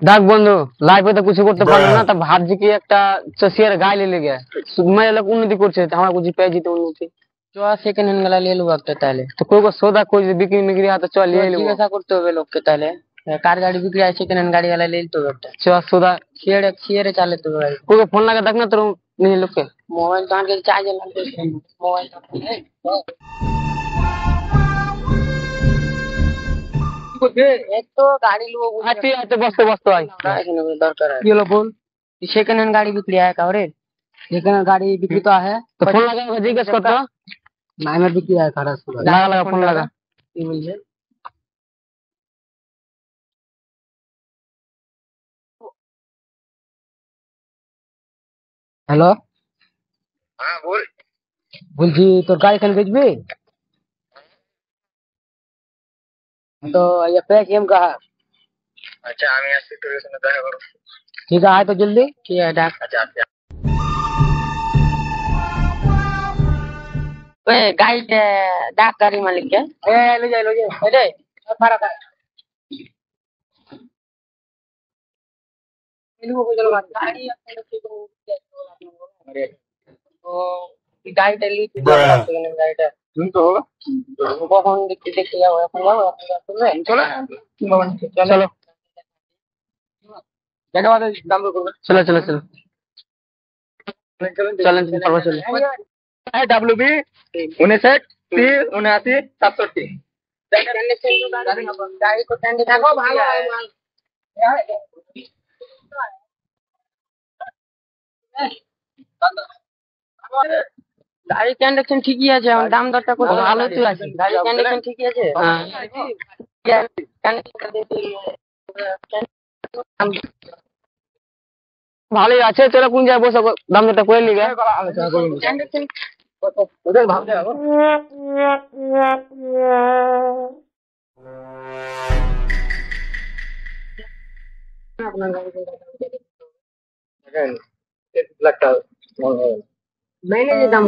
দেখ বন্ধু, লাইফে তো কিছু করতে পারলো না, তা ভাবছি কি একটা শেয়ার গায়ে ले गया मैं लोग उन्नति করছে আমরা कुछ পেয়ে যেতে উন্নতি। চ সেকেন্ড হ্যান্ড গালা নিয়ে নেবো একটা তাহলে। তো कोई को सौदा कोई बिक्री मिक्री आता चल ले लो। জিজ্ঞাসা করতে হবে লোককে তাহলে কার গাড়ি বিক্রি আছে সেকেন্ড হ্যান্ড গাড়ি গালা নিয়ে নিতে হবে একটা। চ सौदा ছিঁড়ে ছিঁড়ে চালাতে হবে গাড়ি। कोई को फोन लगा देख ना तो नहीं लोग के মোবাইল তো আনকে চার্জার লাগবে মোবাইল एक तो गाड़ी लो आते आते बसते बसते आई दरकार है। ये लो बोल सेकंड हैंड गाड़ी बिक्री है का रे सेकंड गाड़ी बिक्री तो है तो फोन लगा जिज्ञेस कर तो ना में बिक्री है खड़ा लगा लगा फोन लगा ये मिल जाए। हेलो हाँ बोल। বলছি তোর গাড়ি খান বেচবি? तो ये पेटीएम का है। अच्छा আমি আসছি তোর সাথে দেখা করব। ठीक है आए तो जल्दी। ठीक है डाक अच्छा अच्छा ओए गाइड डाक गाड़ी मालिक के ए ले जा अरे फरक है इनको को चलो गाड़ी अरे तो गाइड ली थी गाइड तुम तो होगा वो फोन देखते देखते जाओ अपन जाओ चलो चलो क्या बात है दाम तो चलो चलो चलो चलो चलो चलो डब्ल्यूबी 59 30 79 67 गाड़ी को टेंडर देखो भालो গাড়ি কন্ডিশন ঠিকই আছে এখন দাম দরটা কত ভালো তো আছে গাড়ি কন্ডিশন ঠিকই আছে ভালোই আছে তোরা কোন জায়গায় বসে দাম দরটা করে নিগে ওদের ভাবতে হবে আপনার গাড়ি দেখেন 1 লাখ টাকা नहीं नहीं दाम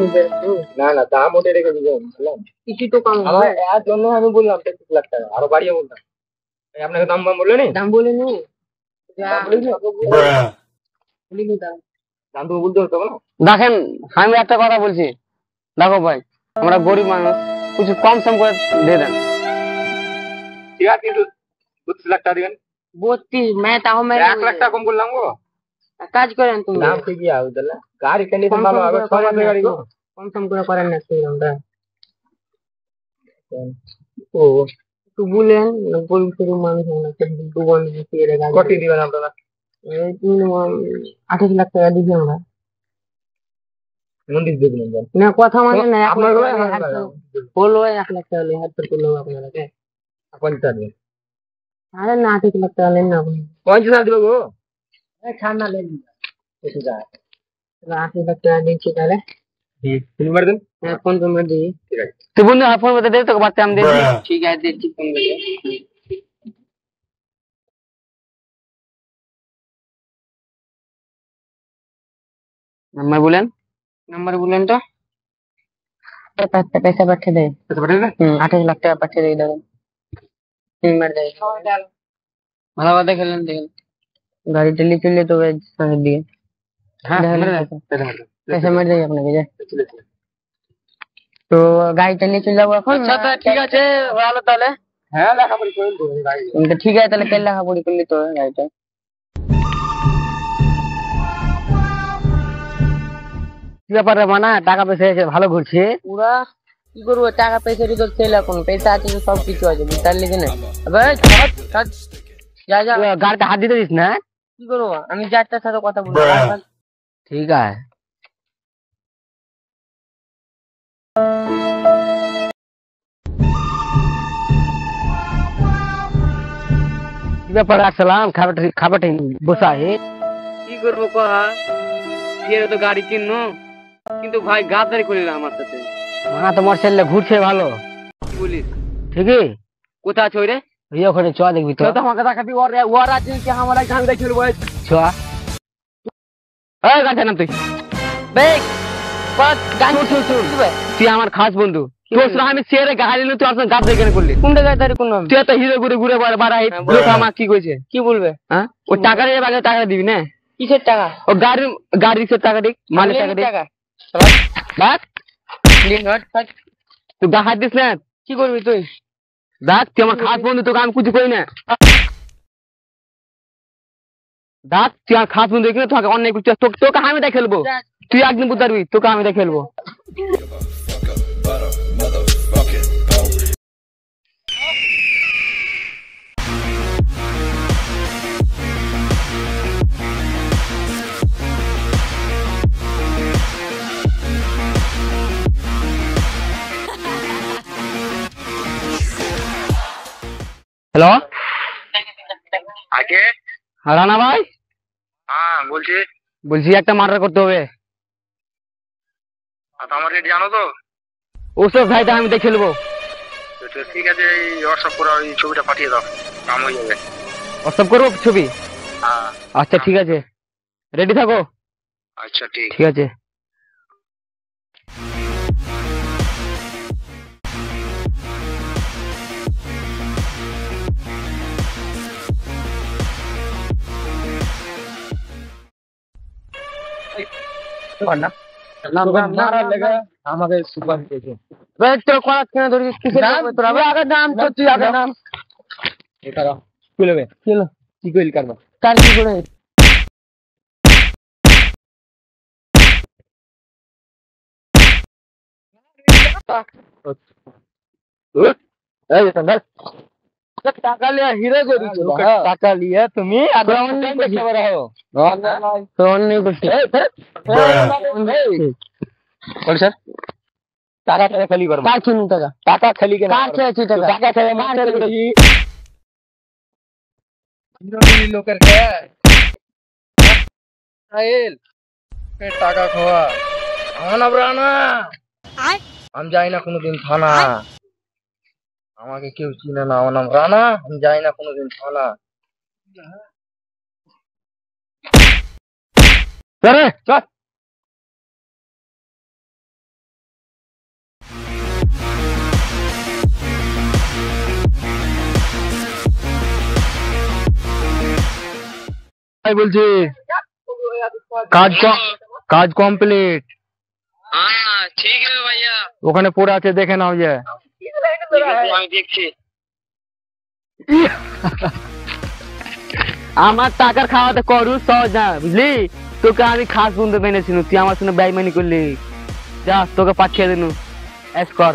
না না দাম ওটা রেখে দিবেন বুঝলেন किसी तो कम আমার এর জন্য আমি বললাম 1 লাখ টাকা আরো বাড়িয়ে বললাম এই আপনাকে দাম দাম বললেন दाम बोले नहीं দাম তো বলতে হতো না দেখেন আমি একটা কথা বলছি, দেখো ভাই আমরা গরিব মানুষ, কিছু কম সম করে দিয়ে দেন। ঠিক আছে কিন্তু 32 লাখ টাকা দিবেন 32 मैं ताऊ मैं 1 লাখ টাকা কম করলাম গো কাজ করেন তুমি দাম ঠিকই আছে তাহলে গাড়ি কন্ডিশন ভালো হবে 6 মাসের গাড়ি গো কম সম করে করেন না সেই আমরা ও তো বলেন গরিব গরিব মানুষ আমরা দুবন দিয়ে রেখা কত দিবেন আপনারা এই মিনিমাম 28 লাখ টাকা দিই আমরা মন্দির দেখবেন না কথা মানে না আপনার বলো 1 লাখ টাকা নিয়ে হাত করে লো আপনারা কে 50 দিন আরে না 28 লাখ টাকা নেন না আপনি 50 দিব গো খানা ले लीजिए এসে যায় 28 লাখ টাকা দিচ্ছি তাহলে তিন মার দিন फोन पे मत दीजिए ঠিক আছে তুই বন্ধু ফোন করতে দে তোকে বাচ্চা আমি দিয়ে দিই। ठीक है देती फोन पे नंबर बोलेन नंबर बोलें तो पैसा बैठे दे আচ্ছা পাঠিয়ে দেন 28 लाख टाका बैठे दे इधर मर जाए ভালো কথা খেলেন দেখেন। गाड़ी दिल्ली चलिए तो वे समझ दिए হ্যাঁ पैसा मर जाए अपने के तो गाड़ी दिल्ली चल जाओ এখন আচ্ছা তো ঠিক আছে ভালো তাহলে। হ্যাঁ লেখাপড়ি করে দেবো গাড়ি तो ठीक है তাহলে কেলা খাবড়ি করলি তো গাড়িটা কি ব্যাপারে মানা টাকা পয়সা এসে ভালো ঘুরছে পুরা কি করবো টাকা পয়সার তো তেল এখন পয়সা আছে তো সব কিছু আছে বুঝতে লিখে না আবে যা যা গাড়িতে হাত দিতে দিস না। কি করবো আমি যারটার সাথে কথা বলবো ঠিক আছে কি ব্যাপারে আসলাম খাবারটা বসা হে কি করবো কহা বিয়ের তো গাড়ি কিনলো কিন্তু ভাই গাদারি করলি আমার সাথে। হ্যাঁ তোমার ছেলে ঘুরছে ভালো কি বলিস ঠিকই কোথা আছো রে ইয়ে ওখানে চ দেখবি তো আমাকে দেখাবি ওর আছে কি আমার গান দেখছিল বল চ এই গান নাম তুই বেক বাট গান শুন তুই আমার খাস বন্ধু তোর সঙ্গে আমি চেয়ারে গাড়ি নিয়ে তুই আমার গাদ্দারি কেন করলি? কোনটা গাদ্দারি করলাম? তুই এত হিরো ঘুরে ঘুরে বাড়াই লোক আমার কি কইছে? কি বলবে? হ্যাঁ ও টাকা দিয়ে বাগে টাকা দিবি না? কিসের টাকা? ও গাড়ির টাকা দিক মালের টাকা দিক। টাকা দেখ তুই তুই গা হাত দিস না। কি করবি তুই? দেখ তুই আমার খাস বন্ধু, তোকে আমি কিছু করি না। দেখ তুই আমার খাস বন্ধু কিনা তোকে অন্যায় করছিস, তোকে আমি দেখে খেলবো। তুই একদিন বুঝতে পারবি, তোকে আমি দেখে খেলবো। হ্যালো আগে রানা ভাই, হ্যাঁ বলছি একটা মার্ডার করতে হবে। আমার রেট জানো তো? ওসব ভাইটা আমি দেখে খেলবো। ঠিক আছে, এই হোয়াটসঅ্যাপ করে ওই ছবিটা পাঠিয়ে দাও, কাম হয়ে যাবে। হোয়াটসঅ্যাপ করবো ছবি? হ্যাঁ আচ্ছা ঠিক আছে, রেডি থাকো। আচ্ছা ঠিক ঠিক আছে। আমাকে সুপার দিয়েছে। তোর করাত কেন ধরেছিস? কিসের তোর আগে নাম তো, তুই আগে নাম এখানে কি লবে? কি কইল কারবা? কার কি করে? টাকা লিয়া হিরে করেছো, টাকা লিয়া তুমি স্যার টাকা টাকা খালি করবো। কার কিনু টাকা? টাকা খালি কেন? কার চেয়েছি টাকা? টাকা খালি মার করেছি লোকের টাকা খাওয়া না। আমি যাই না কোনোদিন থানা, আমাকে কেউ চিনে না, আমার নাম রানা, আমি যাই না কোনোদিন থানা। চল বলছি কাজ কমপ্লিট। हाँ ठीक है भैया, ওখানে পড়ে আছে, দেখে নাও। যে আমি দেখছি। আমার টাকার খাওয়াতে করু সহজ না, বুঝলি? তোকে আমি খাস বন্ধু মেনেছিল, তুই আমার সঙ্গে বেইমানি করলি। যা তোকে পাঠিয়ে দিনু, এস কর।